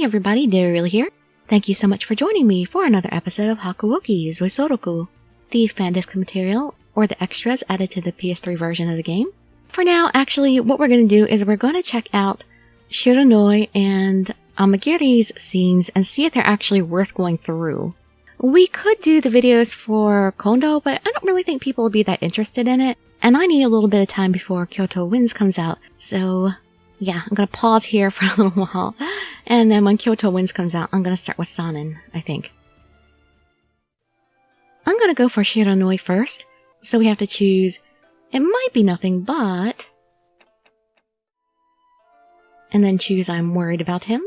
Hey everybody, Dirili here. Thank you so much for joining me for another episode of Hakuoki Zuisoroku, the fan disc material, or the extras added to the PS3 version of the game. For now, actually, what we're going to do is we're going to check out Shiranui and Amagiri's scenes and see if they're actually worth going through. We could do the videos for Kondo, but I don't really think people will be that interested in it, and I need a little bit of time before Kyoto Winds comes out, so yeah, I'm going to pause here for a little while, and then when Kyoto Winds comes out, I'm going to start with Sanan, I think. I'm going to go for Shiranui first, so we have to choose, it might be nothing but, and then choose I'm worried about him.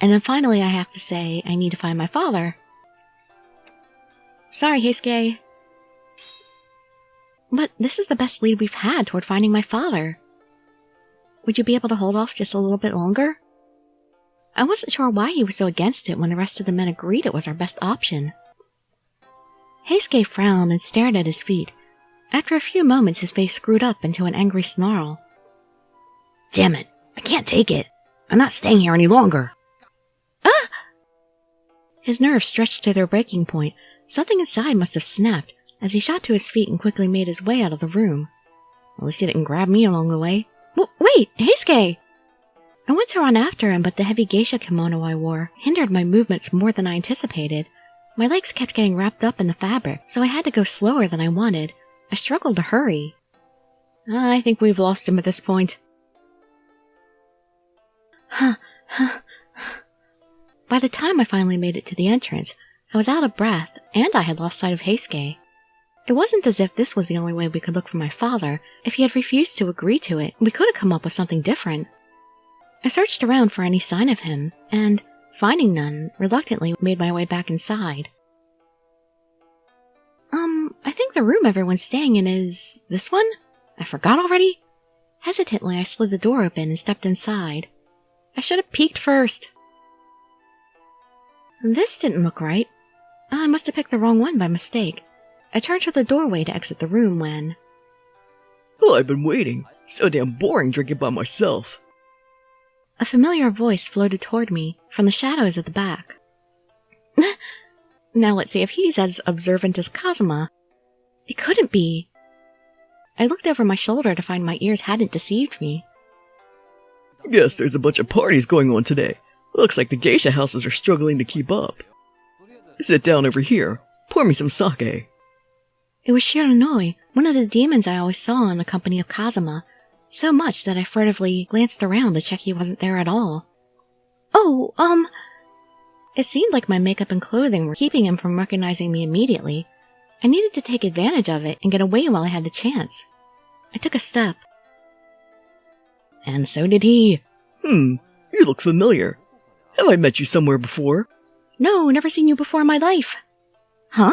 And then finally I have to say I need to find my father. Sorry, Heisuke. But this is the best lead we've had toward finding my father. Would you be able to hold off just a little bit longer? I wasn't sure why he was so against it when the rest of the men agreed it was our best option. Heisuke frowned and stared at his feet. After a few moments his face screwed up into an angry snarl. Damn it, I can't take it. I'm not staying here any longer. Ah! His nerves stretched to their breaking point. Something inside must have snapped as he shot to his feet and quickly made his way out of the room. At least he didn't grab me along the way. Wait, Heisuke! I went to run after him, but the heavy geisha kimono I wore hindered my movements more than I anticipated. My legs kept getting wrapped up in the fabric, so I had to go slower than I wanted. I struggled to hurry. I think we've lost him at this point. By the time I finally made it to the entrance, I was out of breath, and I had lost sight of Heisuke. It wasn't as if this was the only way we could look for my father. If he had refused to agree to it, we could have come up with something different. I searched around for any sign of him, and, finding none, reluctantly made my way back inside. I think the room everyone's staying in is this one? I forgot already? Hesitantly, I slid the door open and stepped inside. I should have peeked first. This didn't look right. I must have picked the wrong one by mistake. I turned to the doorway to exit the room when... Oh, I've been waiting. So damn boring drinking by myself. A familiar voice floated toward me from the shadows at the back. Now let's see if he's as observant as Kazuma. It couldn't be. I looked over my shoulder to find my ears hadn't deceived me. Guess there's a bunch of parties going on today. Looks like the geisha houses are struggling to keep up. Sit down over here. Pour me some sake. It was Shiranui, one of the demons I always saw in the company of Kazuma, so much that I furtively glanced around to check he wasn't there at all. Oh, It seemed like my makeup and clothing were keeping him from recognizing me immediately. I needed to take advantage of it and get away while I had the chance. I took a step. And so did he. You look familiar. Have I met you somewhere before? No, never seen you before in my life. Huh?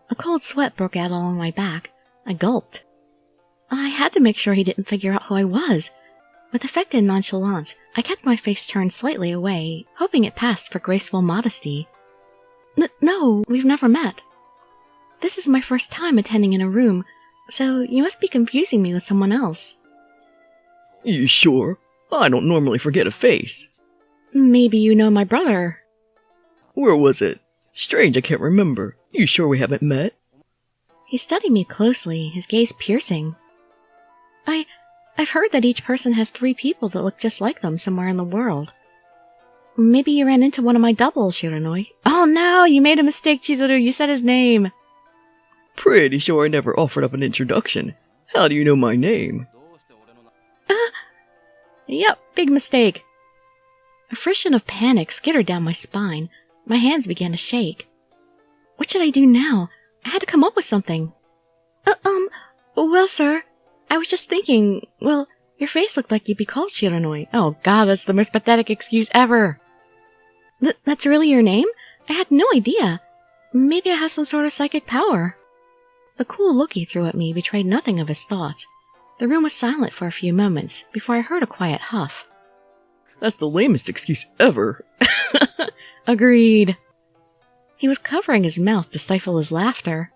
A cold sweat broke out along my back. I gulped. I had to make sure he didn't figure out who I was. With affected nonchalance, I kept my face turned slightly away, hoping it passed for graceful modesty. No, we've never met. This is my first time attending in a room, so you must be confusing me with someone else. You sure? I don't normally forget a face. Maybe you know my brother. Where was it? Strange, I can't remember. You sure we haven't met? He studied me closely, his gaze piercing. I've heard that each person has 3 people that look just like them somewhere in the world. Maybe you ran into one of my doubles, Shiranui. Oh no, you made a mistake, Chizuru, you said his name. Pretty sure I never offered up an introduction. How do you know my name? Yep, big mistake. A frisson of panic skittered down my spine. My hands began to shake. What should I do now? I had to come up with something. Well, sir, I was just thinking, well, your face looked like you'd be called Shiranui. Oh god, that's the most pathetic excuse ever. That's really your name? I had no idea. Maybe I have some sort of psychic power. The cool look he threw at me betrayed nothing of his thoughts. The room was silent for a few moments before I heard a quiet huff. That's the lamest excuse ever. Agreed. He was covering his mouth to stifle his laughter.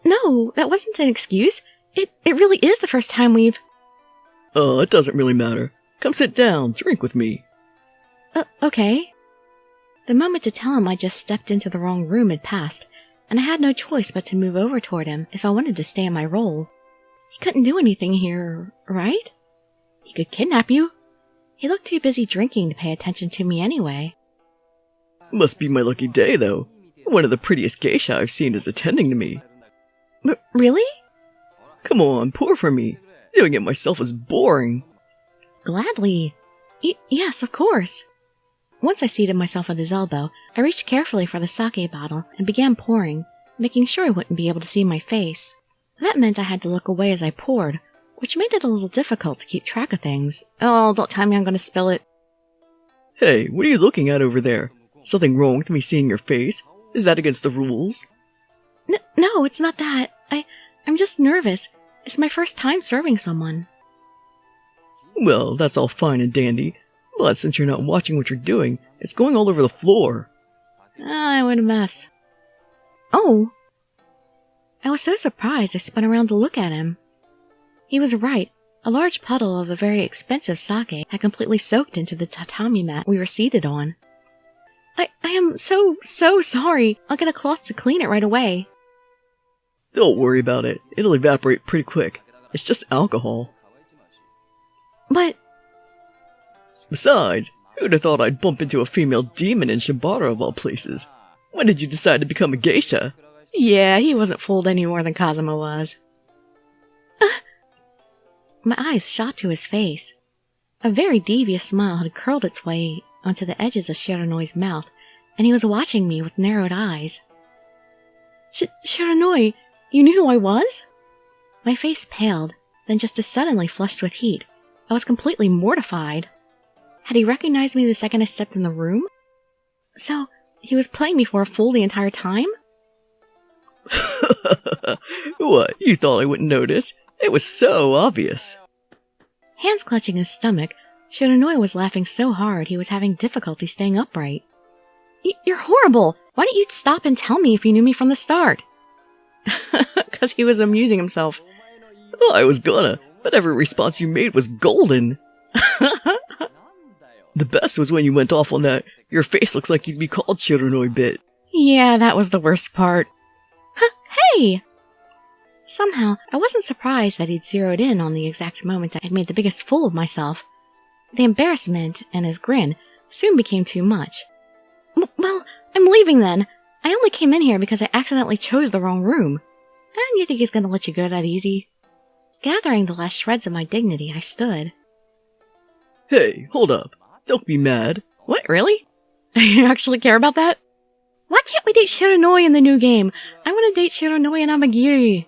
No, that wasn't an excuse. It really is the first time we've... It doesn't really matter. Come sit down, drink with me. Okay. The moment to tell him I just stepped into the wrong room had passed, and I had no choice but to move over toward him if I wanted to stay in my role. He couldn't do anything here, right? He could kidnap you. He looked too busy drinking to pay attention to me anyway. Must be my lucky day, though. One of the prettiest geisha I've seen is attending to me. Really? Come on, pour for me. Doing it myself is boring. Gladly. Yes, of course. Once I seated myself at his elbow, I reached carefully for the sake bottle and began pouring, making sure he wouldn't be able to see my face. That meant I had to look away as I poured, which made it a little difficult to keep track of things. Oh, don't tell me I'm going to spill it. Hey, what are you looking at over there? Something wrong with me seeing your face? Is that against the rules? No, it's not that. I'm just nervous. It's my first time serving someone. Well, that's all fine and dandy, but since you're not watching what you're doing, it's going all over the floor. What a mess. Oh! I was so surprised I spun around to look at him. He was right. A large puddle of a very expensive sake had completely soaked into the tatami mat we were seated on. I am so sorry. I'll get a cloth to clean it right away. Don't worry about it. It'll evaporate pretty quick. It's just alcohol. But... Besides, who'd have thought I'd bump into a female demon in Shibata of all places? When did you decide to become a geisha? Yeah, he wasn't fooled any more than Kazuma was. My eyes shot to his face. A very devious smile had curled its way onto the edges of Shiranui's mouth, and he was watching me with narrowed eyes. Shiranui, you knew who I was? My face paled, then just as suddenly flushed with heat. I was completely mortified. Had he recognized me the second I stepped in the room? So, he was playing me for a fool the entire time? What, you thought I wouldn't notice? It was so obvious. Hands clutching his stomach, Shiranui was laughing so hard he was having difficulty staying upright. You're horrible! Why didn't you stop and tell me if you knew me from the start? 'Cause he was amusing himself. Well, I was gonna, but every response you made was golden. The best was when you went off on that "your face looks like you'd be called Shiranui" bit. Yeah, that was the worst part. Hey! Somehow, I wasn't surprised that he'd zeroed in on the exact moment I'd made the biggest fool of myself. The embarrassment and his grin soon became too much. Well, I'm leaving then. I only came in here because I accidentally chose the wrong room. And you think he's gonna let you go that easy? Gathering the last shreds of my dignity, I stood. Hey, hold up. Don't be mad. What, really? You actually care about that? Why can't we date Shiranui in the new game? I want to date Shiranui and Amagiri.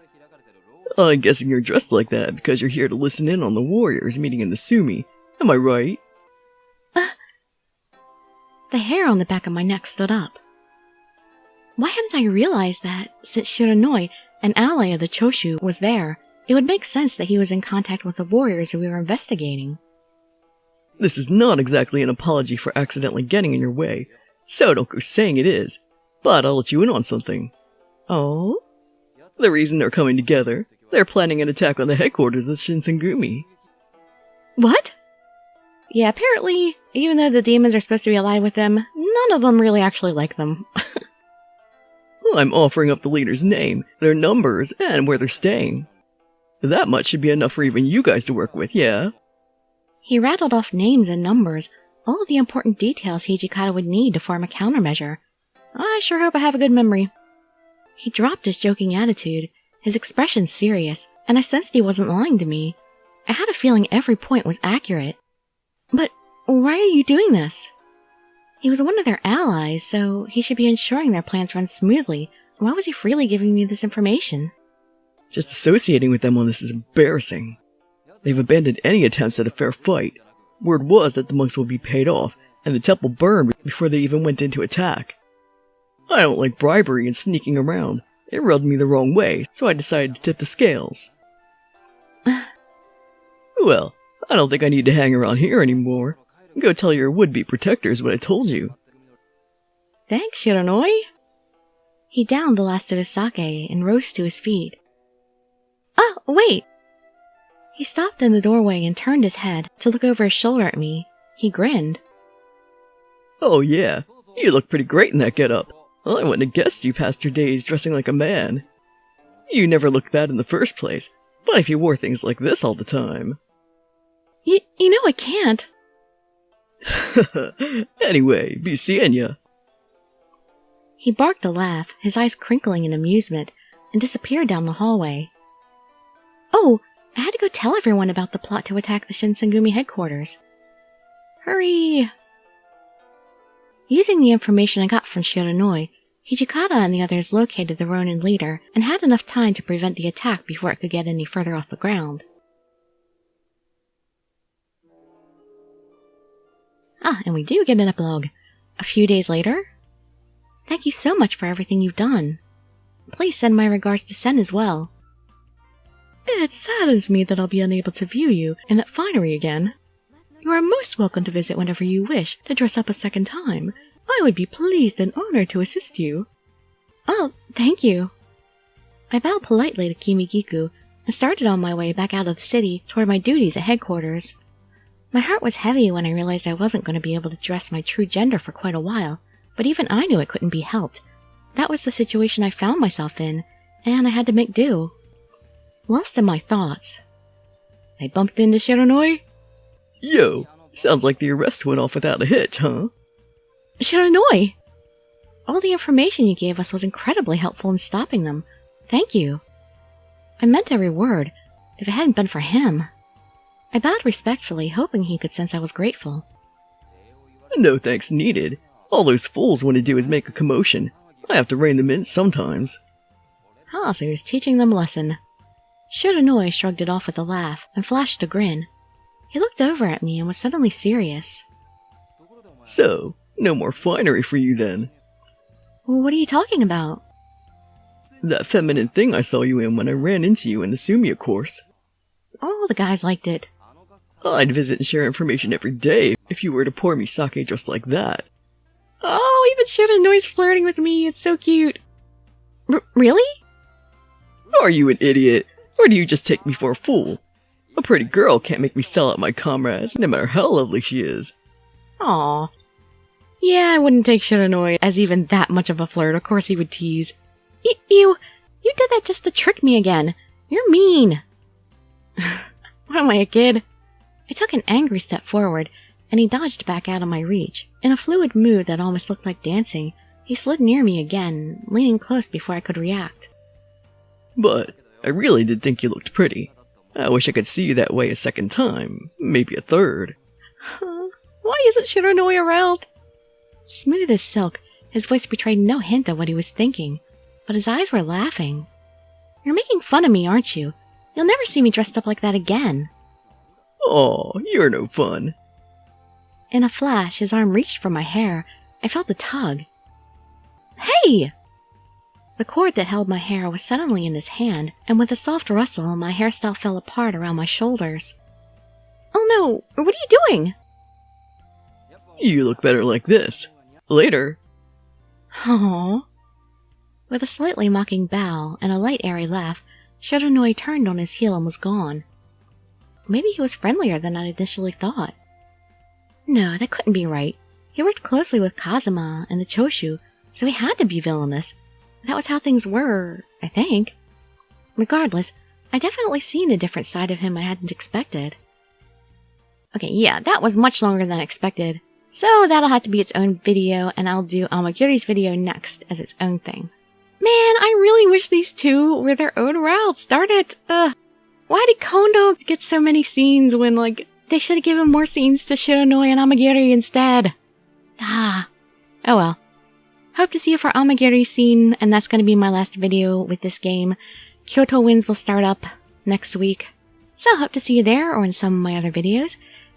I'm guessing you're dressed like that because you're here to listen in on the warriors meeting in the Sumi. Am I right? The hair on the back of my neck stood up. Why hadn't I realized that, since Shiranui, an ally of the Choshu, was there, it would make sense that he was in contact with the warriors we were investigating? This is not exactly an apology for accidentally getting in your way, so don't go saying it is. But I'll let you in on something. Oh? The reason they're coming together, they're planning an attack on the headquarters of Shinsengumi. What? Yeah, apparently, even though the demons are supposed to be allied with them, none of them really actually like them. I'm offering up the leader's name, their numbers, and where they're staying. That much should be enough for even you guys to work with, yeah? He rattled off names and numbers, all of the important details Hijikata would need to form a countermeasure. I sure hope I have a good memory. He dropped his joking attitude, his expression serious, and I sensed he wasn't lying to me. I had a feeling every point was accurate. But why are you doing this? He was one of their allies, so he should be ensuring their plans run smoothly. Why was he freely giving me this information? Just associating with them on this is embarrassing. They've abandoned any attempts at a fair fight. Word was that the monks would be paid off, and the temple burned before they even went into attack. I don't like bribery and sneaking around. It rubbed me the wrong way, so I decided to tip the scales. Well, I don't think I need to hang around here anymore. Go tell your would-be protectors what I told you. Thanks, Shiranui. He downed the last of his sake and rose to his feet. Oh, wait! He stopped in the doorway and turned his head to look over his shoulder at me. He grinned. Oh yeah, you look pretty great in that getup. I wouldn't have guessed you passed your days dressing like a man. You never looked bad in the first place, but if you wore things like this all the time... You know I can't. Anyway, be seeing ya. He barked a laugh, his eyes crinkling in amusement, and disappeared down the hallway. Oh, I had to go tell everyone about the plot to attack the Shinsengumi headquarters. Hurry! Using the information I got from Shiranui, Hijikata and the others located the Ronin leader and had enough time to prevent the attack before it could get any further off the ground. And we do get an epilogue. A few days later. Thank you so much for everything you've done. Please send my regards to Sen as well. It saddens me that I'll be unable to view you in that finery again. You are most welcome to visit whenever you wish to dress up a second time. I would be pleased and honored to assist you. Oh, thank you. I bowed politely to Kimigiku and started on my way back out of the city toward my duties at headquarters. My heart was heavy when I realized I wasn't going to be able to dress my true gender for quite a while, but even I knew it couldn't be helped. That was the situation I found myself in, and I had to make do. Lost in my thoughts, I bumped into Shiranui. Yo, sounds like the arrest went off without a hitch, huh? Shiranui! All the information you gave us was incredibly helpful in stopping them. Thank you. I meant every word, if it hadn't been for him. I bowed respectfully, hoping he could sense I was grateful. No thanks needed. All those fools want to do is make a commotion. I have to rein them in sometimes. So he was teaching them a lesson. Shiranui shrugged it off with a laugh and flashed a grin. He looked over at me and was suddenly serious. So, no more finery for you then. What are you talking about? That feminine thing I saw you in when I ran into you in the Sumiya course. All the guys liked it. I'd visit and share information every day if you were to pour me sake just like that. Oh, even Shiranui's flirting with me. It's so cute. Really? Are you an idiot? Or do you just take me for a fool? A pretty girl can't make me sell out my comrades, no matter how lovely she is. Aw. Yeah, I wouldn't take Shiranui as even that much of a flirt. Of course he would tease. You did that just to trick me again. You're mean. What am I, a kid? I took an angry step forward, and he dodged back out of my reach. In a fluid mood that almost looked like dancing, he slid near me again, leaning close before I could react. But I really did think you looked pretty. I wish I could see you that way a second time, maybe a third. Why isn't Shiranui around? Smooth as silk, his voice betrayed no hint of what he was thinking, but his eyes were laughing. You're making fun of me, aren't you? You'll never see me dressed up like that again. Aw, you're no fun. In a flash, his arm reached for my hair. I felt a tug. Hey! The cord that held my hair was suddenly in his hand, and with a soft rustle, my hairstyle fell apart around my shoulders. Oh no! What are you doing? You look better like this. Later. Aww. With a slightly mocking bow and a light airy laugh, Shiranui turned on his heel and was gone. Maybe he was friendlier than I initially thought. No, that couldn't be right. He worked closely with Kazuma and the Choshu, so he had to be villainous. That was how things were, I think. Regardless, I definitely seen a different side of him I hadn't expected. Okay, yeah, that was much longer than expected. So that'll have to be its own video, and I'll do Amagiri's video next as its own thing. Man, I really wish these two were their own routes. Darn it. Why did Kondo get so many scenes when, they should have given more scenes to Shiranui and Amagiri instead? Oh well. Hope to see you for Amagiri's scene, and that's going to be my last video with this game. Kyoto Winds will start up next week. So hope to see you there or in some of my other videos.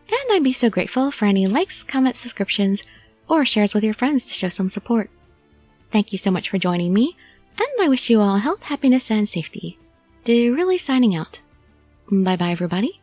And I'd be so grateful for any likes, comments, subscriptions, or shares with your friends to show some support. Thank you so much for joining me, and I wish you all health, happiness, and safety. Dirili signing out. Bye bye everybody.